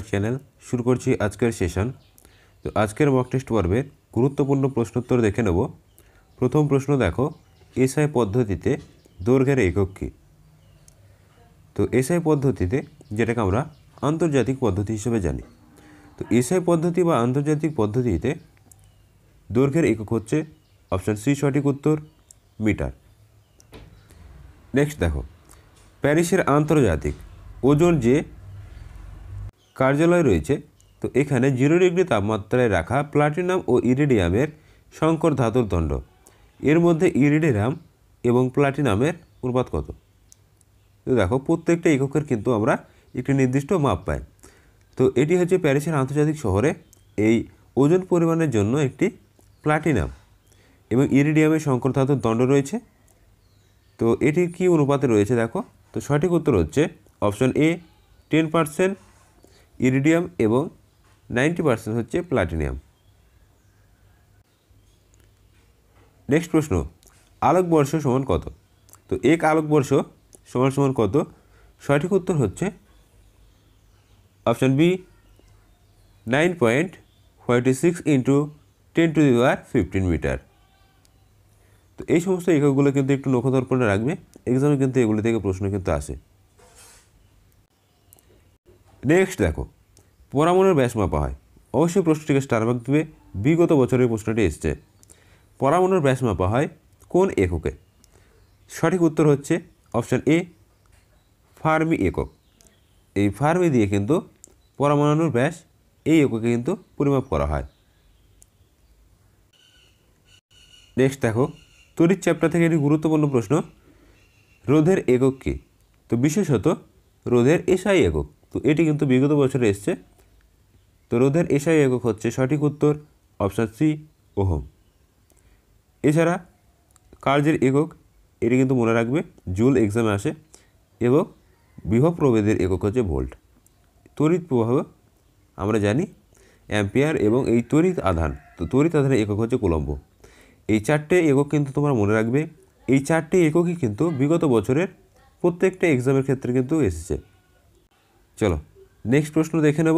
Channel শুরু করছি আজকের সেশন। তো আজকের মক টেস্ট পর্বের গুরুত্বপূর্ণ প্রশ্নোত্তর দেখে নেব। প্রথম প্রশ্ন দেখো, এসআই পদ্ধতিতে দৈর্ঘ্যের একক কী? তো এসআই পদ্ধতিতে, যেটাকে আমরা আন্তর্জাতিক পদ্ধতি হিসেবে জানি, তো এসআই পদ্ধতি বা আন্তর্জাতিক পদ্ধতিতে দৈর্ঘ্যের একক হচ্ছে অপশান সি সঠিক উত্তর, মিটার। নেক্সট দেখো, প্যারিসের আন্তর্জাতিক ওজোন যে কার্যালয় রয়েছে, তো এখানে 0 ডিগ্রি তাপমাত্রায় রাখা প্লাটিনাম ও ইরিডিয়ামের সংকর ধাতুর দণ্ড, এর মধ্যে ইরিডিয়াম এবং প্লাটিনামের অনুপাত কত? তো দেখো, প্রত্যেকটা এককের কিন্তু আমরা একটি নির্দিষ্ট মাপ পাই। তো এটি হচ্ছে প্যারিসের আন্তর্জাতিক শহরে এই ওজন পরিমাণের জন্য একটি প্লাটিনাম এবং ইরিডিয়ামের সংকর ধাতুর দণ্ড রয়েছে। তো এটি কি অনুপাতে রয়েছে দেখো, তো সঠিক উত্তর হচ্ছে অপশন এ 10% ইরিডিয়াম এবং 90% হচ্ছে প্লাটিনাম। নেক্সট প্রশ্ন, আলোকবর্ষ সমান কত? তো এক আলোকবর্ষ সমান সমান কত? সঠিক উত্তর হচ্ছে অপশন বি 9.46 × 10⁻15 মিটার। তো এই সমস্ত এককগুলো কিন্তু একটু নখদর্পণে রাখবে, এক্সামে কিন্তু এগুলি থেকে প্রশ্ন কিন্তু আসে। নেক্সট দেখো, পরমাণুর ব্যাস মাপা হয়, অবশ্যই প্রশ্নটিকে স্টার মার্ক দেবে, বিগত বছরের প্রশ্নটি এসছে। পরমাণুর ব্যাস মাপা হয় কোন এককে? সঠিক উত্তর হচ্ছে অপশান এ ফার্মি একক। এই ফার্মি দিয়ে কিন্তু পরমাণুর ব্যাস এই এককে কিন্তু পরিমাপ করা হয়। নেক্সট দেখো, তড়িৎ চ্যাপ্টার থেকে একটি গুরুত্বপূর্ণ প্রশ্ন, রোধের একক কী? তো বিশেষত রোধের এসআই একক, তো এটি কিন্তু বিগত বছরে এসছে। তো রোধের এসআই একক হচ্ছে সঠিক উত্তর অপশান সি ওহম। এছাড়া কার্যের একক, এটি কিন্তু মনে রাখবে, জুল এক্সামে আসে, এবং বিভব প্রভেদের একক হচ্ছে ভোল্ট। তড়িৎ প্রবাহ আমরা জানি অ্যাম্পিয়ার, এবং এই তড়িৎ আধান, তো তড়িৎ আধানের একক হচ্ছে কুলম্ব। এই চারটে একক কিন্তু তোমরা মনে রাখবে, এই চারটে এককই কিন্তু বিগত বছরের প্রত্যেকটা এক্সামের ক্ষেত্রে কিন্তু এসেছে। চলো নেক্সট প্রশ্ন দেখে নেব।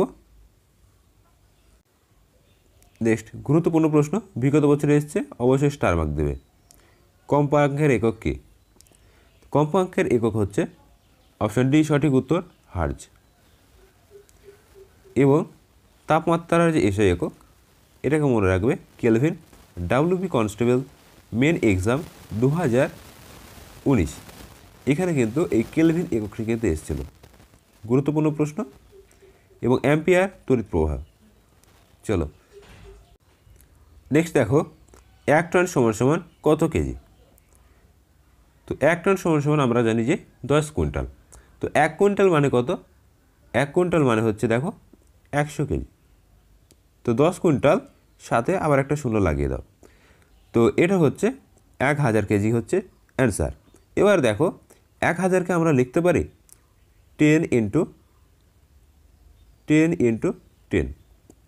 নেক্সট গুরুত্বপূর্ণ প্রশ্ন, বিগত বছরে এসছে, অবশ্যই স্টার মার্ক দেবে। কম্পাঙ্কের একক কী? কম্পাঙ্কের একক হচ্ছে অপশান ডি সঠিক উত্তর, হার্জ। এবং তাপমাত্রার যে এসআই একক, এটাকে মনে রাখবে Kelvin. WB constable main exam 2019, এখানে কিন্তু এই কেলভিন এককটি কিন্তু এসেছিল, গুরুত্বপূর্ণ প্রশ্ন। এবং অ্যাম্পিয়ার তড়িৎ প্রবাহ। চলো নেক্সট দেখো, 1 টন সমান সমান কত কেজি? তো 1 টন সমান সমান আমরা জানি যে 10 কুইন্টাল। তো 1 কুইন্টাল মানে কত? 1 কুইন্টাল মানে হচ্ছে দেখো 100 কেজি। তো 10 কুইন্টাল সাথে আবার একটা শূন্য লাগিয়ে দাও, তো এটা হচ্ছে 1000 কেজি হচ্ছে অ্যান্সার। এবার দেখো, 1000কে আমরা লিখতে পারি 10 × 10 × 10,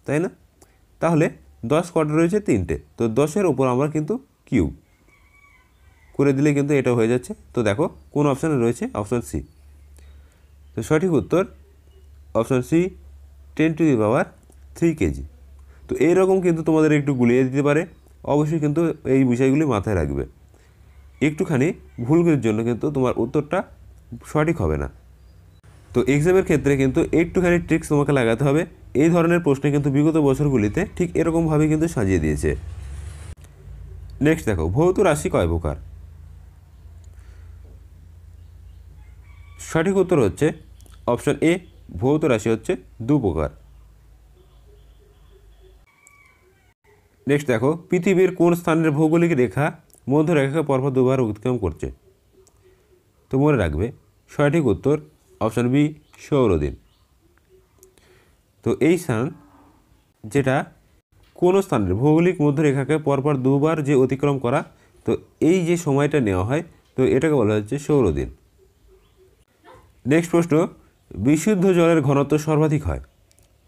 তাই না? তাহলে 10 কটা রয়েছে? 3টে। তো 10-এর ওপর আমরা কিন্তু কিউব করে দিলে কিন্তু এটা হয়ে যাচ্ছে। তো দেখো কোন অপশানে রয়েছে? Option C. তো সঠিক উত্তর অপশান সি 10⁻³ কেজি। তো এইরকম কিন্তু তোমাদের একটু গুলিয়ে দিতে পারে, অবশ্যই কিন্তু এই বিষয়গুলি মাথায় রাখবে। একটুখানি ভুলের জন্য কিন্তু তোমার উত্তরটা সঠিক হবে না। তো এক্সামের ক্ষেত্রে কিন্তু একটুখানি ট্রিক্স তোমাকে লাগাতে হবে। এই ধরনের প্রশ্নে কিন্তু বিগত বছরগুলিতে ঠিক এরকমভাবে কিন্তু সাজিয়ে দিয়েছে। নেক্সট দেখো, ভৌত রাশি কয় প্রকার? সঠিক উত্তর হচ্ছে অপশান এ ভৌত রাশি হচ্ছে 2 প্রকার। নেক্সট দেখো, পৃথিবীর কোন স্থানের ভৌগোলিক রেখা মধ্যরেখাকে পরপর 2বার অতিক্রম করছে? তো মনে রাখবে সঠিক উত্তর অপশান বি সৌরদিন। তো এই স্থান, যেটা কোনো স্থানের ভৌগোলিক মধ্যরেখাকে পরপর 2বার যে অতিক্রম করা, তো এই যে সময়টা নেওয়া হয়, তো এটাকে বলা হচ্ছে সৌরদিন। নেক্সট প্রশ্ন, বিশুদ্ধ জলের ঘনত্ব সর্বাধিক হয়?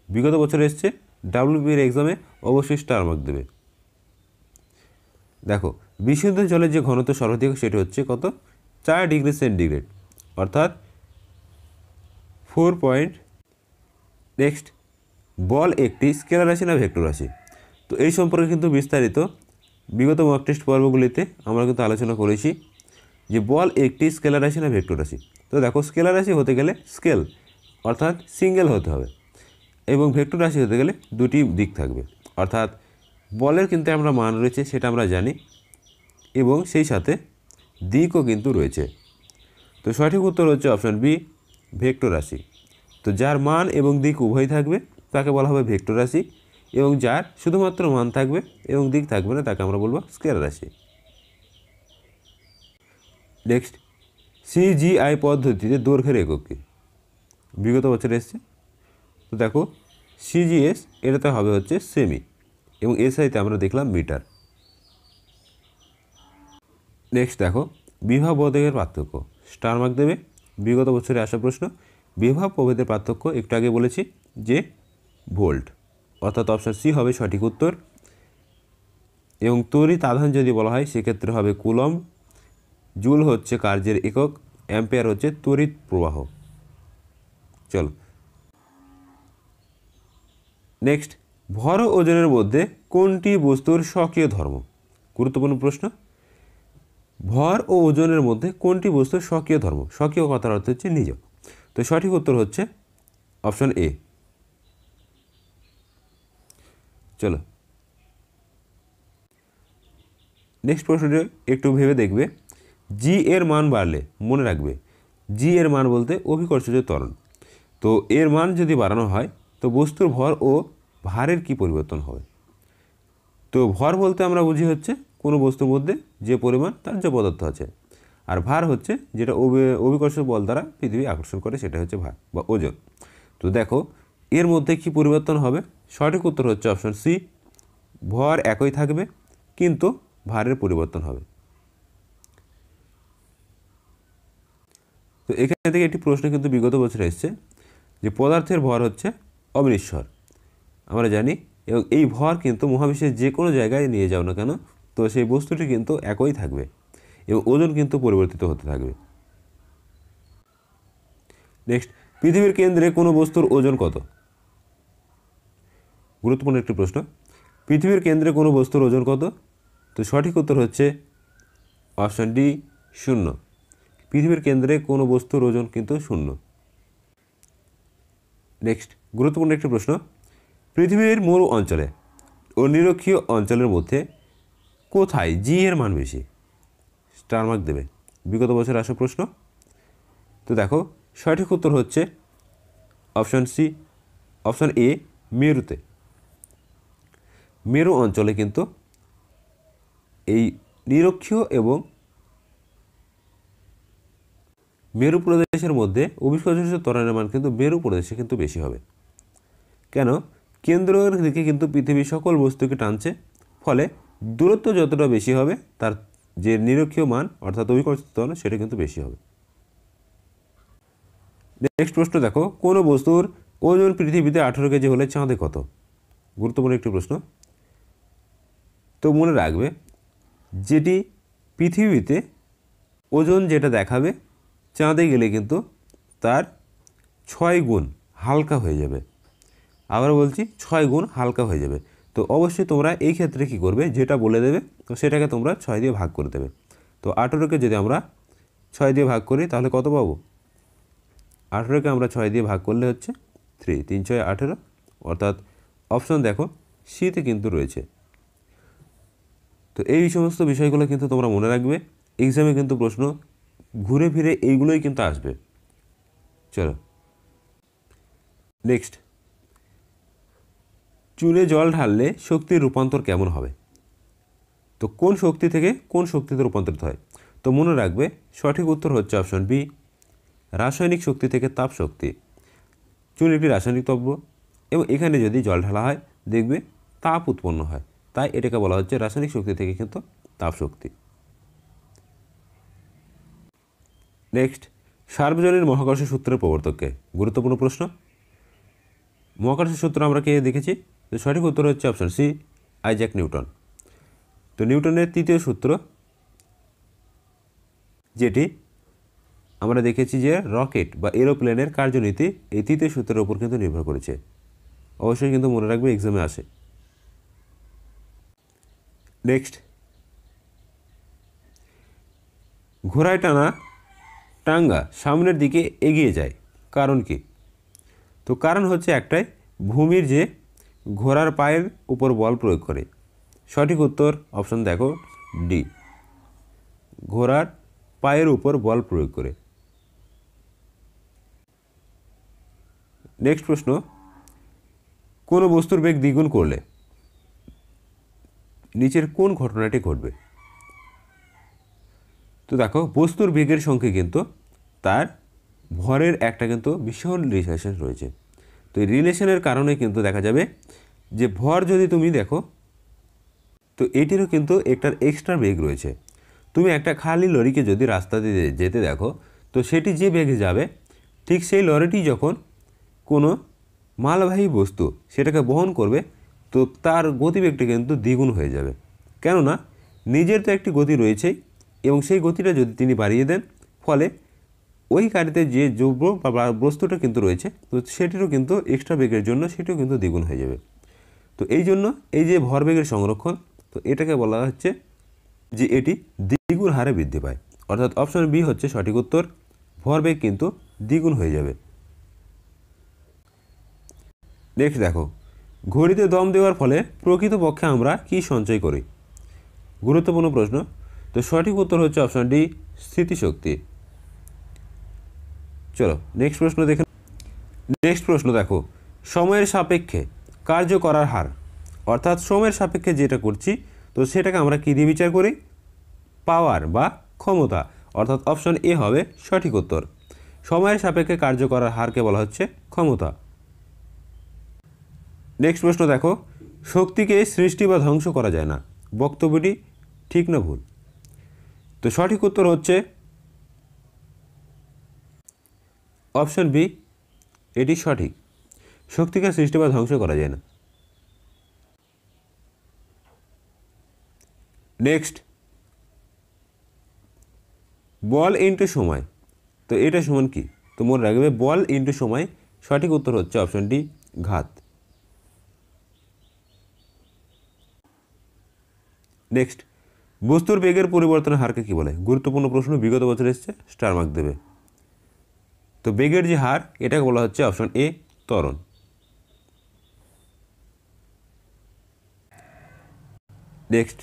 বিগত বছরে এসছে, ডাব্লিউবির এক্সামে অবশ্যই স্টার মার্ক দেবে। দেখো, বিশুদ্ধ জলের যে ঘনত্ব সর্বাধিক সেটা হচ্ছে কত? 4 ডিগ্রি সেন্টিগ্রেড, অর্থাৎ 4 পয়েন্ট নেক্সট বল একটি স্কেলার রাশি না ভেক্টর রাশি? তো এই সম্পর্কে কিন্তু বিস্তারিত বিগত মক টেস্ট পর্বগুলিতে আমরা কিন্তু আলোচনা করেছি যে বল একটি স্কেলার রাশি না ভেক্টর রাশি। তো দেখো, স্কেলার রাশি হতে গেলে স্কেল অর্থাৎ সিঙ্গেল হতে হবে, এবং ভেক্টর রাশি হতে গেলে দুটি দিক থাকবে, অর্থাৎ বলের কিন্তু আমরা মান রয়েছে সেটা আমরা জানি, এবং সেই সাথে দিকও কিন্তু রয়েছে। তো সঠিক উত্তর হচ্ছে অপশান বি, ভেক্টর রাশি। তো যার মান এবং দিক উভয় থাকবে তাকে বলা হবে ভেক্টর রাশি, এবং যার শুধুমাত্র মান থাকবে এবং দিক থাকবে না তাকে আমরা বলবো স্কেলার রাশি। নেক্সট, সিজিআই পদ্ধতিতে দৈর্ঘ্যের একক কি? বিগত বছরে এসছে। তো দেখো, সিজিএস এটাতে হবে হচ্ছে সেমি, এবং এসআইতে আমরা দেখলাম মিটার। নেক্সট দেখো, বিভব প্রভেদের পার্থক্য, স্টার মার্ক দেবে। বিগত বছরে আসা প্রশ্ন। বিভব প্রভেদের পার্থক্য একটু আগে বলেছি যে ভোল্ট, অর্থাৎ অপশান সি হবে সঠিক উত্তর। এবং তড়িৎ আধান যদি বলা হয় সেক্ষেত্রে হবে কুলম্ব। জুল হচ্ছে কার্যের একক, অ্যাম্পিয়ার হচ্ছে তড়িৎ প্রবাহ। চলো নেক্সট, ভর ও ওজনের মধ্যে কোনটি বস্তুর স্বকীয় ধর্ম? গুরুত্বপূর্ণ প্রশ্ন। ভর ও ওজনের মধ্যে কোনটি বস্তুর স্বকীয় ধর্ম? স্বকীয় কথার অর্থ হচ্ছে নিজ। তো সঠিক উত্তর হচ্ছে অপশন এ। চলো নেক্সট প্রশ্নটি একটু ভেবে দেখবে। জি এর মান বাড়লে, মনে রাখবে জি এর মান বলতে অভিকর্ষজ ত্বরণ। তো এর মান যদি বাড়ানো হয় তো বস্তুর ভর ও ভারের কি পরিবর্তন হবে? তো ভর বলতে আমরা বুঝি হচ্ছে কোনো বস্তুর মধ্যে যে পরিমাণ তার যে পদার্থ আছে, আর ভার হচ্ছে যেটা অভিকর্ষ বল দ্বারা পৃথিবী আকর্ষণ করে, সেটা হচ্ছে ভার বা ওজন। তো দেখো, এর মধ্যে কি পরিবর্তন হবে? সঠিক উত্তর হচ্ছে অপশন সি, ভর একই থাকবে কিন্তু ভারের পরিবর্তন হবে। তো এখান থেকে একটি প্রশ্ন কিন্তু বিগত বছরে এসছে যে পদার্থের ভর হচ্ছে অবিনশ্বর, আমরা জানি, এবং এই ভর কিন্তু মহাবিশ্বের যে কোনো জায়গায় নিয়ে যাও না কেন তো সেই বস্তুটি কিন্তু একই থাকবে, এবং ওজন কিন্তু পরিবর্তিত হতে থাকবে। নেক্সট, পৃথিবীর কেন্দ্রে কোনো বস্তুর ওজন কত? গুরুত্বপূর্ণ একটি প্রশ্ন। পৃথিবীর কেন্দ্রে কোনো বস্তুর ওজন কত? তো সঠিক উত্তর হচ্ছে অপশান ডি, 0। পৃথিবীর কেন্দ্রে কোনো বস্তুর ওজন কিন্তু 0। নেক্সট, গুরুত্বপূর্ণ একটি প্রশ্ন। পৃথিবীর মরু অঞ্চলে ও নিরক্ষীয় অঞ্চলের মধ্যে কোথায় জি এর মান বেশি? স্টার মার্ক দেবে। বিগত বছর আসা প্রশ্ন। তো দেখো, সঠিক উত্তর হচ্ছে অপশান সি, অপশান এ, মেরুতে। মেরু অঞ্চলে কিন্তু এই নিরক্ষীয় এবং মেরু প্রদেশের মধ্যে অভিকর্ষজ ত্বরণের মান কিন্তু মেরু প্রদেশে কিন্তু বেশি হবে। কেন? কেন্দ্রের দিকে কিন্তু পৃথিবীর সকল বস্তুকে টানছে, ফলে দূরত্ব যতটা বেশি হবে তার যে নিরক্ষীয় মান অর্থাৎ অভিকর্ষজ ত্বরণ সেটা কিন্তু বেশি হবে। নেক্সট প্রশ্ন দেখো, কোনো বস্তুর ওজন পৃথিবীতে 18 কেজি হলে চাঁদে কত? গুরুত্বপূর্ণ একটি প্রশ্ন। তো মনে রাখবে, যেটি পৃথিবীতে ওজন যেটা দেখাবে চাঁদে গেলে কিন্তু তার 6 গুণ হালকা হয়ে যাবে। আবার বলছি 6 গুণ হালকা হয়ে যাবে। তো অবশ্যই তোমরা এই ক্ষেত্রে কি করবে, যেটা বলে দেবে তো সেটাকে তোমরা 6 দিয়ে ভাগ করে দেবে। তো 18কে যদি আমরা 6 দিয়ে ভাগ করি তাহলে কত পাবো? 18কে আমরা 6 দিয়ে ভাগ করলে হচ্ছে 3, 3 6 18, অর্থাৎ অপশন দেখো সিতে কিন্তু রয়েছে। তো এই সমস্ত বিষয়গুলো কিন্তু তোমরা মনে রাখবে, এক্সামে কিন্তু প্রশ্ন ঘুরে ফিরে এইগুলোই কিন্তু আসবে। চলো নেক্সট, চুলে জল ঢাললে শক্তির রূপান্তর কেমন হবে? তো কোন শক্তি থেকে কোন শক্তিতে রূপান্তরিত হয়? তো মনে রাখবে সঠিক উত্তর হচ্ছে অপশন বি, রাসায়নিক শক্তি থেকে তাপ শক্তি। চুল একটি রাসায়নিক দ্রব্য, এবং এখানে যদি জল ঢালা হয় দেখবে তাপ উৎপন্ন হয়, তাই এটাকে বলা হচ্ছে রাসায়নিক শক্তি থেকে কিন্তু তাপ শক্তি। নেক্সট, সার্বজনীন মহাকর্ষ সূত্রের প্রবর্তককে? গুরুত্বপূর্ণ প্রশ্ন। মহাকর্ষ সূত্র আমরা কে দেখেছি? তো সঠিক উত্তর হচ্ছে অপশন সি, আইজ্যাক নিউটন। তো নিউটনের তৃতীয় সূত্র, যেটি আমরা দেখেছি যে রকেট বা এরোপ্লেনের কার্যনীতি এই তৃতীয় সূত্রের উপর কিন্তু নির্ভর করেছে। অবশ্যই কিন্তু মনে রাখবে, এক্সামে আসে। নেক্সট, ঘোড়ায় টানা টাঙ্গা সামনের দিকে এগিয়ে যায়, কারণ কি? তো কারণ হচ্ছে একটাই, ভূমির যে ঘোড়ার পায়ের উপর বল প্রয়োগ করে। সঠিক উত্তর অপশন দেখো ডি, ঘোড়ার পায়ের উপর বল প্রয়োগ করে। নেক্সট প্রশ্ন, কোনো বস্তুর বেগ দ্বিগুণ করলে নিচের কোন ঘটনাটি ঘটবে? তো দেখো, বস্তুর বেগের সঙ্গে কিন্তু তার ভরের একটা কিন্তু ভীষণ রিলেশন রয়েছে। তো এই রিলেশনের কারণে কিন্তু দেখা যাবে যে ভর যদি তুমি দেখো, তো এটিরও কিন্তু একটার এক্সট্রা বেগ রয়েছে। তুমি একটা খালি লরিকে যদি রাস্তা দিয়ে যেতে দেখো, তো সেটি যে বেগে যাবে, ঠিক সেই লরিটি যখন কোনো মালবাহী বস্তু সেটাকে বহন করবে, তো তার গতিবেগটা কিন্তু দ্বিগুণ হয়ে যাবে। কেননা নিজের তো একটি গতি রয়েছেই, এবং সেই গতিটা যদি তিনি বাড়িয়ে দেন, ফলে ওই গাড়িতে যে দ্রব্য বা বস্তুটা কিন্তু রয়েছে, তো সেটিরও কিন্তু এক্সট্রা বেগের জন্য সেটিও কিন্তু দ্বিগুণ হয়ে যাবে। তো এই জন্য এই যে ভরবেগের সংরক্ষণ, তো এটাকে বলা হচ্ছে যে এটি দ্বিগুণ হারে বৃদ্ধি পায়। অর্থাৎ অপশন বি হচ্ছে সঠিক উত্তর, ভরবেগ কিন্তু দ্বিগুণ হয়ে যাবে। নেক্সট দেখো, ঘড়িতে দম দেওয়ার ফলে প্রকৃতপক্ষে আমরা কি সঞ্চয় করি? গুরুত্বপূর্ণ প্রশ্ন। তো সঠিক উত্তর হচ্ছে অপশন ডি, স্মৃতিশক্তি। চলো নেক্সট প্রশ্ন দেখে। নেক্সট প্রশ্ন দেখো, সময়ের সাপেক্ষে কার্য করার হার, অর্থাৎ সময়ের সাপেক্ষে যেটা করছি, তো সেটাকে আমরা কী দিয়ে বিচার করি? পাওয়ার বা ক্ষমতা। অর্থাৎ অপশন এ হবে সঠিক উত্তর, সময়ের সাপেক্ষে কার্য করার হারকে বলা হচ্ছে ক্ষমতা। নেক্সট প্রশ্ন দেখো, শক্তিকে সৃষ্টি বা ধ্বংস করা যায় না, বক্তব্যটি ঠিক না ভুল? তো সঠিক উত্তর হচ্ছে অপশন বি, এটি সঠিক, শক্তিকে সৃষ্টি বা ধ্বংস করা যায় না। নেক্সট, বল ইন্টু সময়, তো এটা সমান কি? তো মনে রাখবে, বল ইন্টু সময়, সঠিক উত্তর হচ্ছে অপশন ডি, ঘাত। নেক্সট, বস্তুর বেগের পরিবর্তনের হারকে কি বলে? গুরুত্বপূর্ণ প্রশ্ন, বিগত বছর এসছে, স্টার মার্ক দেবে। তো বেগের যে হার, এটাকে বলা হচ্ছে অপশন এ, ত্বরণ। নেক্সট,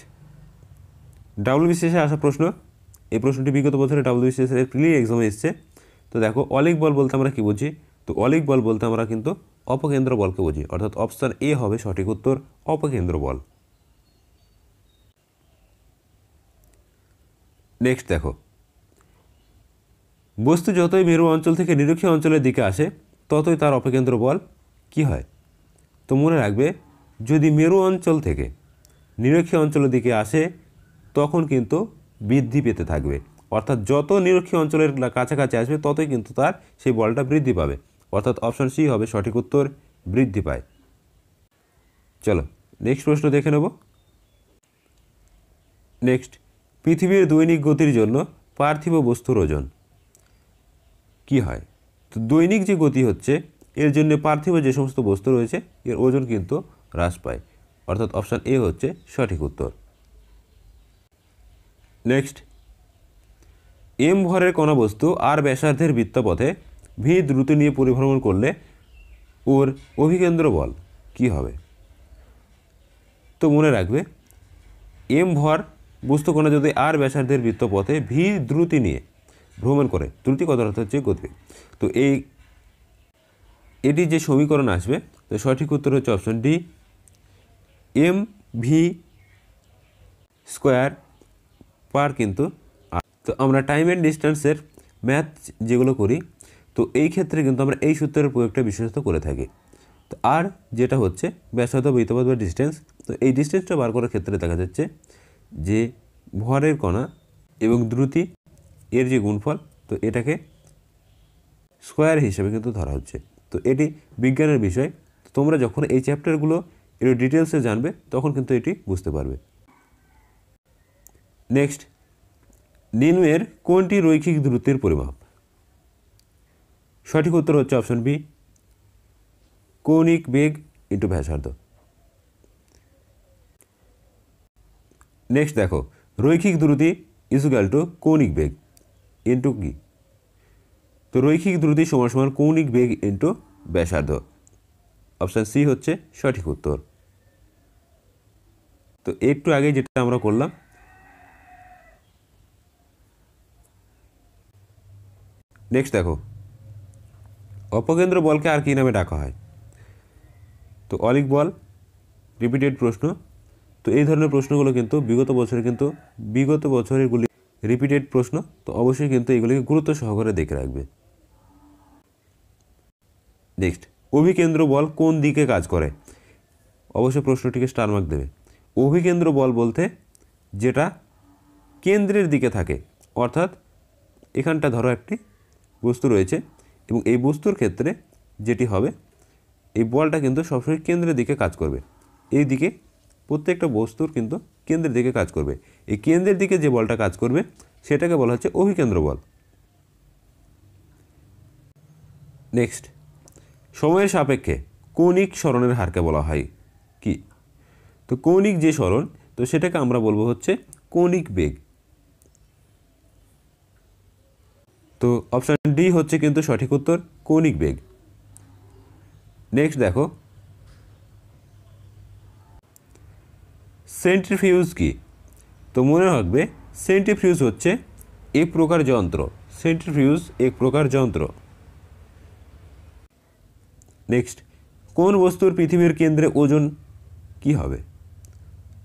ডাব্লিউবিসিএসে আসা প্রশ্ন, এই প্রশ্নটি বিগত বছরে ডাব্লিউবিসিএসের প্রিলি এক্সামে এসছে। তো দেখো, অলিক বল বলতে আমরা কি বুঝি? তো অলিক বল বলতে আমরা কিন্তু অপকেন্দ্র বলকে বুঝি, অর্থাৎ অপশন এ হবে সঠিক উত্তর, অপকেন্দ্র বল। নেক্সট দেখো, বস্তু যতই মেরু অঞ্চল থেকে নিরক্ষীয় অঞ্চলের দিকে আসে, ততই তার অপকেন্দ্র বল কি হয়? তো মনে রাখবে, যদি মেরু অঞ্চল থেকে নিরক্ষীয় অঞ্চলের দিকে আসে, তখন কিন্তু বৃদ্ধি পেতে থাকবে। অর্থাৎ যত নিরক্ষীয় অঞ্চলের কাছাকাছি আসবে, ততই কিন্তু তার সেই বলটা বৃদ্ধি পাবে। অর্থাৎ অপশন সি হবে সঠিক উত্তর, বৃদ্ধি পায়। চলো নেক্সট প্রশ্ন দেখে নেব। নেক্সট, পৃথিবীর দৈনিক গতির জন্য পার্থিব বস্তুর ওজন কি হয়? তো দৈনিক যে গতি হচ্ছে, এর জন্য পার্থিব যে সমস্ত বস্তু রয়েছে, এর ওজন কিন্তু হ্রাস পায়। অর্থাৎ অপশান এ হচ্ছে সঠিক উত্তর। নেক্সট, এম ভরের কণা বস্তু আর ব্যাসার্ধের বৃত্তপথে ভি দ্রুত নিয়ে পরিভ্রমণ করলে ওর অভিকেন্দ্র বল কি হবে? তো মনে রাখবে, এম ভর বস্তু কণা যদি আর ব্যাসার্ধের বৃত্তপথে ভি দ্রুতি নিয়ে ভ্রমণ করে, দ্রুতি কত হচ্ছে গতি, তো এটি যে সমীকরণ আসবে, তো সঠিক উত্তর হচ্ছে option D, M V square per কিন্তু। তো আমরা টাইম অ্যান্ড ডিস্টেন্সের ম্যাথ যেগুলো করি, তো এই ক্ষেত্রে কিন্তু আমরা এই সূত্রের প্রয়োগটা বিশেষত করে থাকি। তো আর যেটা হচ্ছে ব্যাসার্ধ বৃত্তপথ বা ডিস্টেন্স, তো এই ডিস্টেন্সটা বার করার ক্ষেত্রে দেখা যাচ্ছে যে ভরের কণা এবং দ্রুতি এর যে গুণফল, তো এটাকে স্কোয়ার হিসেবে কিন্তু ধরা হচ্ছে। তো এটি বিজ্ঞানের বিষয়, তোমরা যখন এই চ্যাপ্টারগুলো এর ডিটেলসে জানবে, তখন কিন্তু এটি বুঝতে পারবে। নেক্সট, নিম্নের কোনটি রৈখিক দূরত্বের পরিমাপ? সঠিক উত্তর হচ্ছে অপশন বি, কৌণিক বেগ ইন্টু ব্যাসার্ধ। নেক্সট দেখো, রৈখিক দ্রুতি ইজুকাল টু কৌণিক বেগ ইন্টু কি? তো রৈখিক দ্রুতি সমান সমান কৌণিক বেগ ইন্টু ব্যাসার্ধ। অপশান সি হচ্ছে সঠিক উত্তর। তো একটু আগে যেটা আমরা করলাম, নেক্সট দেখো, অপকেন্দ্র বলকে আর কি নামে ডাকা হয়? তো অলিক বল, রিপিটেড প্রশ্ন। তো এই ধরনের প্রশ্নগুলো কিন্তু বিগত বছরেরগুলি রিপিটেড প্রশ্ন। তো অবশ্যই কিন্তু এগুলিকে গুরুত্ব সহকারে দেখে রাখবে। নেক্সট, অভিকেন্দ্র বল কোন দিকে কাজ করে? অবশ্যই প্রশ্নটিকে স্টার মার্ক দেবে। অভিকেন্দ্র বল বলতে যেটা কেন্দ্রের দিকে থাকে, অর্থাৎ এখানটা ধরো একটি বস্তু রয়েছে এবং এই বস্তুর ক্ষেত্রে যেটি হবে, এই বলটা কিন্তু সবসময় কেন্দ্রের দিকে কাজ করবে। এই দিকে প্রত্যেকটা বস্তুর কিন্তু কেন্দ্রের দিকে কাজ করবে। এই কেন্দ্রের দিকে যে বলটা কাজ করবে সেটাকে বলা হচ্ছে অভিকেন্দ্র বল। নেক্সট, সময়ের সাপেক্ষে কৌণিক সরণের হারকে বলা হয় কি? তো কৌণিক যে সরণ, তো সেটাকে আমরা বলবো হচ্ছে কৌণিক বেগ। তো অপশান ডি হচ্ছে কিন্তু সঠিক উত্তর, কৌণিক বেগ। নেক্সট দেখো, সেন্ট্রিফিউজ কি? তো মনে রাখবে, সেন্ট্রিফিউজ হচ্ছে এক প্রকার যন্ত্র। সেন্ট্রিফিউজ এক প্রকার যন্ত্র। নেক্সট, কোন বস্তুর পৃথিবীর কেন্দ্রে ওজন কি হবে?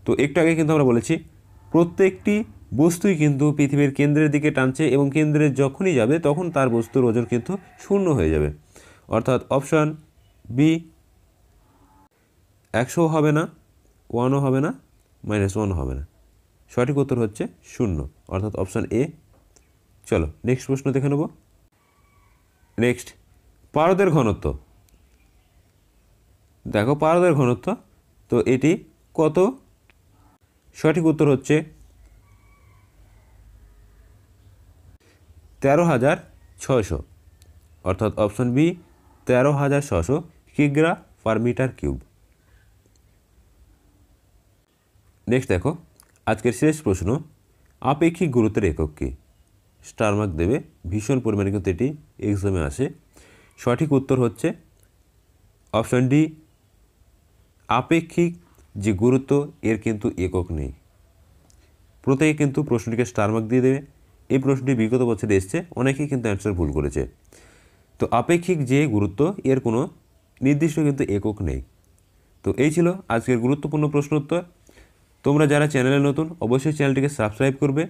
তো একটু আগে কিন্তু আমরা বলেছি প্রত্যেকটি বস্তুই কিন্তু পৃথিবীর কেন্দ্রের দিকে টানছে এবং কেন্দ্রে যখনই যাবে তখন তার বস্তুর ওজন কিন্তু শূন্য হয়ে যাবে। অর্থাৎ অপশান বি 100 হবে না, 1ও হবে না, -1 হবে না। সঠিক উত্তর হচ্ছে 0, অর্থাৎ অপশান এ। চলো নেক্সট প্রশ্ন দেখে নেব। নেক্সট, পারদের ঘনত্ব। দেখো পারদের ঘনত্ব, তো এটি কত? সঠিক উত্তর হচ্ছে 13,600, অর্থাৎ option B 13,600 kg per metre cube. Next দেখো, আজকের শেষ প্রশ্ন, আপেক্ষিক গুরুত্বের একক কী? স্টার মার্ক দেবে, ভীষণ পরিমাণে কিন্তু এটি এক্সামে আসে। সঠিক উত্তর হচ্ছে অপশান ডি, আপেক্ষিক যে গুরুত্ব এর কিন্তু একক নেই। প্রত্যেকে কিন্তু প্রশ্নটিকে স্টার মার্ক দিয়ে দেবে। এই প্রশ্নটি বিগত বছরে এসছে, অনেকেই কিন্তু অ্যান্সার ভুল করেছে। তো আপেক্ষিক যে গুরুত্ব এর কোনো নির্দিষ্ট কিন্তু একক নেই। তো এই ছিল আজকের গুরুত্বপূর্ণ প্রশ্ন উত্তর। তোমরা যারা চ্যানেলে নতুন অবশ্যই চ্যানেলটিকে সাবস্ক্রাইব করবে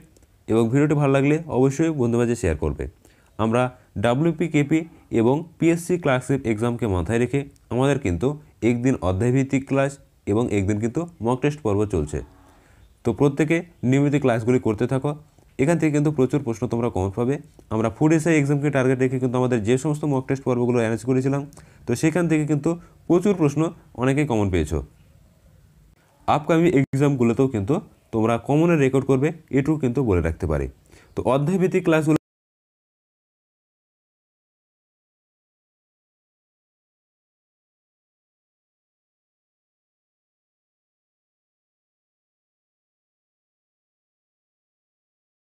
এবং ভিডিওটি ভালো লাগলে অবশ্যই বন্ধুদের মাঝে শেয়ার করবে। আমরা WP KP এবং PSC ক্লার্কশিপ এক্সামকে মাথায় রেখে আমাদের কিন্তু একদিন অধ্যায়ভিত্তিক ক্লাস এবং একদিন কিন্তু মক টেস্ট পর্ব চলছে। তো প্রত্যেকে নিয়মিত ক্লাসগুলি করতে থাকো। এখান থেকে কিন্তু প্রচুর প্রশ্ন তোমরা কমন পাবে। আমরা ফুড এসআই এক্সামকে টার্গেট রেখে কিন্তু আমাদের যে সমস্ত মক টেস্ট পর্বগুলো অ্যারেঞ্জ করেছিলাম, তো সেখান থেকে কিন্তু প্রচুর প্রশ্ন অনেকেই কমন পেয়েছো। আপকামিং এক্সামগুলোতেও কিন্তু তোমরা কমনের রেকর্ড করবে, এটুকু কিন্তু বলে রাখতে পারি। তো অধ্যায়ভিত্তিক ক্লাসগুলো